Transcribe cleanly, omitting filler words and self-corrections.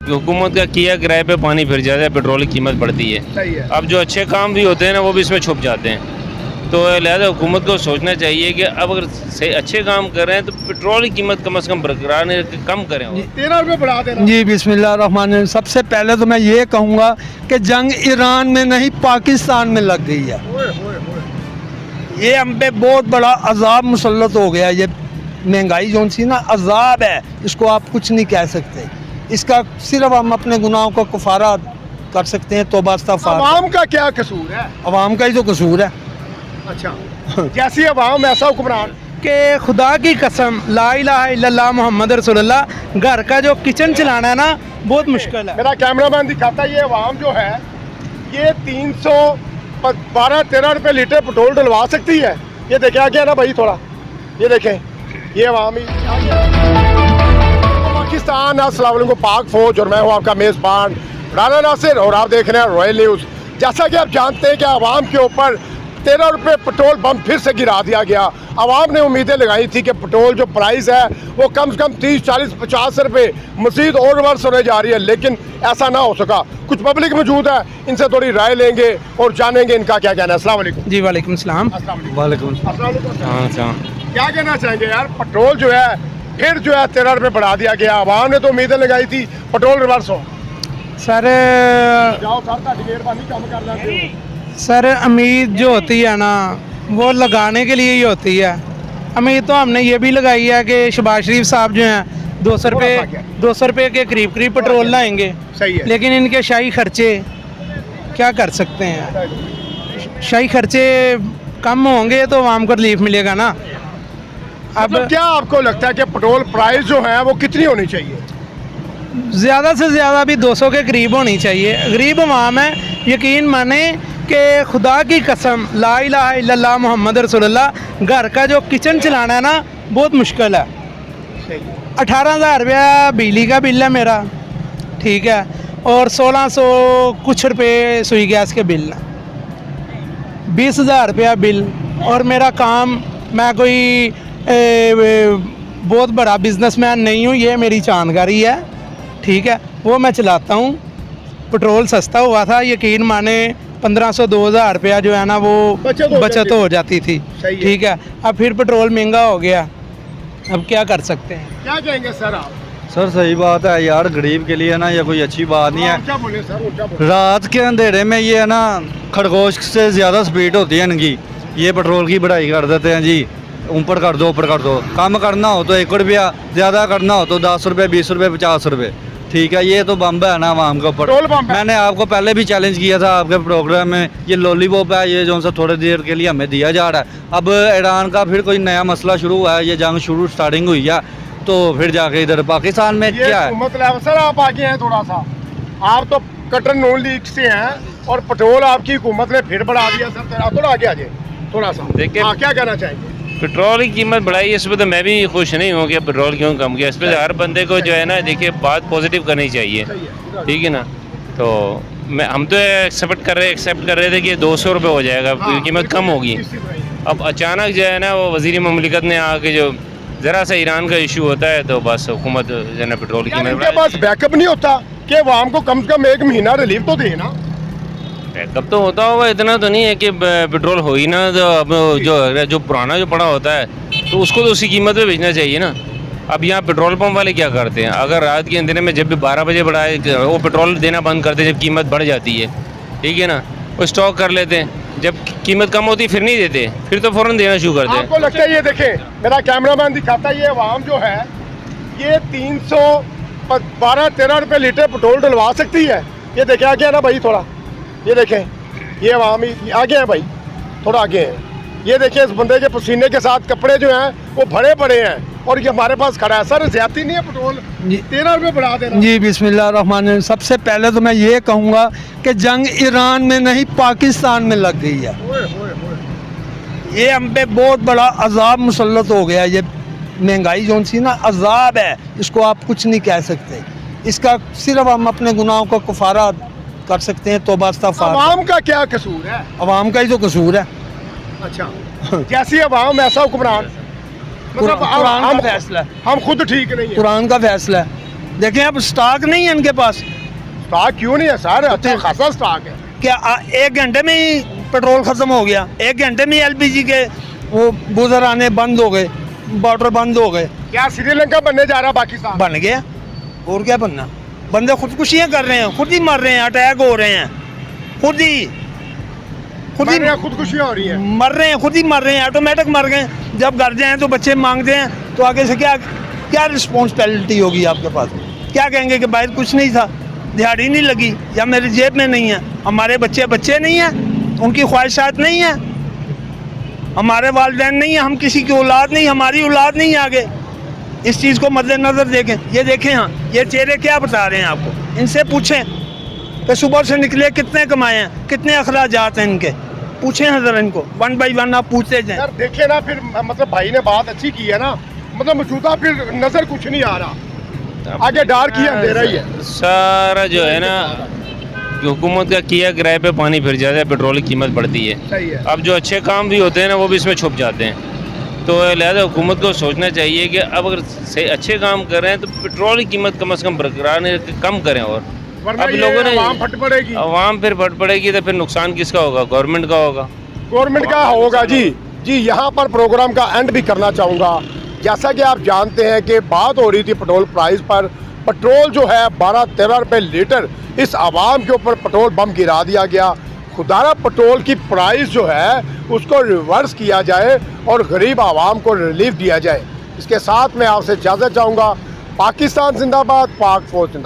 हुकूमत का किया किराए पे पानी फिर जाता है, पेट्रोल की कीमत बढ़ती है। सही है। अब जो अच्छे काम भी होते हैं ना वो भी इसमें छुप जाते हैं। तो लिहाजा हुकूमत को सोचना चाहिए कि अब अगर सही अच्छे काम कर रहे हैं तो पेट्रोल की कीमत कम से कम बरकरार कम करें। 13 रुपये बढ़ा देना। जी बिस्मिल्लाहिर्रहमानिर्रहीम। सबसे पहले तो मैं ये कहूँगा कि जंग ईरान में नहीं पाकिस्तान में लग गई है। ये हम पे बहुत बड़ा अजाब मुसल्लत हो गया। ये महंगाई जो सी ना अजाब है, इसको आप कुछ नहीं कह सकते। इसका सिर्फ हम अपने गुनाहों का कफारा कर सकते हैं, तौबा इस्तग़फ़ार। अवाम का क्या कसूर है? अवाम का ही तो कसूर है। अच्छा, जैसी अवाम ऐसा हुक्मरान। कि खुदा की कसम ला इलाहा इल्लल्लाह मोहम्मद रसूलुल्लाह, घर का जो किचन चलाना है ना बहुत मुश्किल है। मेरा कैमरामैन दिखाता है, ये अवाम जो है ये 312-13 रुपये लीटर पेट्रोल डलवा सकती है। ये देखें आगे है ना भाई, थोड़ा ये देखें, ये अवाम ही पाकिस्तान। अस्सलाम वालेकुम, पाक फौज और मैं हूँ आपका मेज़बान राना नासिर और आप देख रहे हैं रॉयल न्यूज़। जैसा कि आप जानते हैं कि अवाम के ऊपर 13 रुपये पेट्रोल बम फिर से गिरा दिया गया। आवाम ने उम्मीदें लगाई थी कि पेट्रोल जो प्राइस है वो कम से कम 30, 40, 50 रुपये मज़ीद और रिवर्स होने जा रही है, लेकिन ऐसा ना हो सका। कुछ पब्लिक मौजूद है, इनसे थोड़ी राय लेंगे और जानेंगे इनका क्या कहना है। अस्सलाम वालेकुम। जी वालेकुम सलाम। वालेकुम। क्या कहना चाहेंगे यार, पेट्रोल जो है फिर जो है 13 रुपये बढ़ा दिया गया। आवाम ने तो उम्मीदें लगाई थी पेट्रोल रिवर्स हो। सर जाओ सर, मेहरबानी कम कर लेते हो। सर उम्मीद जो होती है ना वो लगाने के लिए ही होती है। उम्मीद तो हमने ये भी लगाई है कि शहबाज शरीफ साहब जो हैं 200 रुपये के करीब पेट्रोल लाएंगे। सही है। लेकिन इनके शाही खर्चे क्या कर सकते हैं। शाही खर्चे कम होंगे तो आवाम को रिलीफ मिलेगा ना। अब क्या आपको लगता है कि पेट्रोल प्राइस जो है वो कितनी होनी चाहिए? ज़्यादा से ज़्यादा भी 200 के करीब होनी चाहिए। गरीब अवाम है, यकीन माने कि खुदा की कसम ला इलाहा इल्लल्लाह मोहम्मद रसूलुल्लाह, घर का जो किचन चलाना है ना बहुत मुश्किल है। 18,000 रुपया बिजली का बिल है मेरा, ठीक है, और 1600 कुछ रुपये सुई गैस के बिल है, 20,000 रुपया बिल। और मेरा काम, मैं कोई बहुत बड़ा बिजनेसमैन नहीं हूँ, ये मेरी जानकारी है, ठीक है, वो मैं चलाता हूँ। पेट्रोल सस्ता हुआ था, यकीन माने 1500-2000 रुपया जो है ना वो बचत हो जाती थी, ठीक है। अब फिर पेट्रोल महंगा हो गया, अब क्या कर सकते हैं। क्या कहेंगे सर आप? सर सही बात है यार, गरीब के लिए ना ये कोई अच्छी बात नहीं है। क्या बोले सर, क्या बोले? रात के अंधेरे में ये है ना खरगोश से ज़्यादा स्पीड होती है इनकी। ये पेट्रोल की बढ़ाई कर देते हैं जी, ऊपर कर दो ऊपर कर दो। कम करना हो तो 1 रुपया, ज़्यादा करना हो तो 10 रुपये, 20 रुपये, 50 रुपये, ठीक है। ये तो बम्ब है ना आवाम के ऊपर। मैंने आपको पहले भी चैलेंज किया था आपके प्रोग्राम में, ये लॉलीपॉप है ये जो सा थोड़ी देर के लिए हमें दिया जा रहा है। अब ईरान का फिर कोई नया मसला शुरू हुआ है, ये जंग स्टार्टिंग हुई है, तो फिर जाके इधर पाकिस्तान में क्या है मतलब। सर आप आगे हैं थोड़ा सा, आप तो कटर नून लीग से हैं और पेट्रोल आपकी हुकूमत ने फिर बढ़ा दिया। सर थोड़ा आगे आ जाए थोड़ा सा, देखिए क्या कहना चाहेंगे? पेट्रोल की कीमत बढ़ाई है, इस पर तो मैं भी खुश नहीं हूँ कि पेट्रोल क्यों कम किया। इस पर हर बंदे को जो है ना, देखिए बात पॉजिटिव करनी चाहिए, ठीक है ना। तो हम तो एक्सेप्ट कर रहे थे कि 200 रुपये हो जाएगा, कीमत कम होगी। अब अचानक जो है ना वो वज़ीर ममलिकत ने आके जो ज़रा सा ईरान का इशू होता है तो बस हुकूमत जो है ना पेट्रोल की कीमत। बस बैकअप नहीं होता कि आवाम को कम से कम 1 महीना रिलीफ तो दे ना। बैकअप तो होता होगा, इतना तो नहीं है कि पेट्रोल हो ही ना, तो अब जो पुराना जो पड़ा होता है तो उसको तो उसी कीमत पे बेचना चाहिए ना। अब यहाँ पेट्रोल पंप वाले क्या करते हैं, अगर रात के अंधेरे में जब भी 12 बजे बढ़ाए वो पेट्रोल देना बंद करते हैं जब कीमत बढ़ जाती है, ठीक है ना, वो स्टॉक कर लेते हैं। जब कीमत कम होती फिर नहीं देते, फिर तो फ़ौरन देना शुरू करते हैं। आपको लगता है, ये देखें मेरा कैमरामैन दिखाता है, ये अवाम जो है ये 312-13 रुपये लीटर पेट्रोल डलवा सकती है। ये देखें आगे है ना भाई, थोड़ा ये देखें, ये अवाम ही आगे है भाई, थोड़ा आगे है। ये देखिए इस बंदे के पसीने के साथ कपड़े जो हैं वो भरे पड़े हैं और ये हमारे पास खड़ा है। सर ज्यादा नहीं है पेट्रोल, 13 रुपये बढ़ा देना। जी बिस्मिल्लाहिर्रहमानिर्रहीम। सबसे पहले तो मैं ये कहूँगा कि जंग ईरान में नहीं पाकिस्तान में लग गई है। ये हम पे बहुत बड़ा अजाब मुसल्लत हो गया। ये महंगाई जो सी ना अजाब है, इसको आप कुछ नहीं कह सकते। इसका सिर्फ हम अपने गुनाहों का कफारा कर सकते हैं, तौबा इस्तग़फ़ार। अवाम का क्या कसूर है? अवाम का ही तो कसूर है। अच्छा, जैसी अवाम ऐसा हुक्मरान। मतलब कुरान का फैसला है, हम खुद ठीक नहीं है। कुरान का फैसला है। देखें अब स्टॉक नहीं है इनके पास। स्टॉक क्यों नहीं है सर? अच्छा खासा स्टॉक है। क्या 1 घंटे में ही पेट्रोल ख़त्म हो गया? 1 घंटे में ही LPG के वो बूजर आने बंद हो गए, बॉर्डर बंद हो गए। क्या श्रीलंका बनने जा रहा पाकिस्तान? बन गया, और क्या बनना? बंदे खुदकुशियाँ कर रहे हैं, खुद ही मर रहे हैं, अटैक हो रहे हैं, खुद ही खुदकुशियाँ हो रही है। मर रहे हैं, खुद ही मर रहे हैं, ऑटोमेटिक मर गए। जब घर जाएँ तो बच्चे मांगते हैं तो आगे से क्या क्या रिस्पॉन्सिबिलिटी होगी आपके पास? क्या कहेंगे कि बाहर कुछ नहीं था, दिहाड़ी नहीं लगी, या मेरी जेब में नहीं है। हमारे बच्चे नहीं हैं, उनकी ख्वाहिशात नहीं हैं, हमारे वालिदैन नहीं है, हम किसी की औलाद नहीं, हमारी औलाद नहीं आगे। इस चीज़ को मद्देनज़र देखें। ये देखें, हाँ ये चेहरे क्या बता रहे हैं आपको? इनसे पूछें कि सुबह से निकले कितने कमाए हैं, कितने अखराजात हैं इनके, पूछें हज़र इनको, 1 बाई 1 आप पूछते जाएं। यार देखिए ना, फिर मतलब भाई ने बात अच्छी की है ना, मतलब मौजूदा फिर नज़र कुछ नहीं आ रहा, आगे डार किया अंधेरा ही है सारा जो है ना, हुकूमत का किया किराए पे पानी फिर जाता है, पेट्रोल की कीमत बढ़ती है। सही है। अब जो अच्छे काम भी होते हैं ना वो भी इसमें छुप जाते हैं। तो लिहाजा हुकूमत को सोचना चाहिए कि अब अगर सही अच्छे काम कर रहे हैं तो पेट्रोल की कीमत कम से कम बरकरार कम करें। और वरना अब ये लोगों ने आवाम फट पड़ेगी। आवाम फिर फट पड़ेगी तो फिर नुकसान किसका होगा? गवर्नमेंट का होगा। गवर्नमेंट का होगा जी। यहाँ पर प्रोग्राम का एंड भी करना चाहूँगा। जैसा कि आप जानते हैं कि बात हो रही थी पेट्रोल प्राइस पर, पेट्रोल जो है 12-13 रुपये लीटर इस आवाम के ऊपर पेट्रोल बम गिरा दिया गया। खुदारा पेट्रोल की प्राइस जो है उसको रिवर्स किया जाए और गरीब आवाम को रिलीफ दिया जाए। इसके साथ मैं आपसे इजाज़त चाहूँगा। पाकिस्तान जिंदाबाद, पाक फौज जिंदाबाद।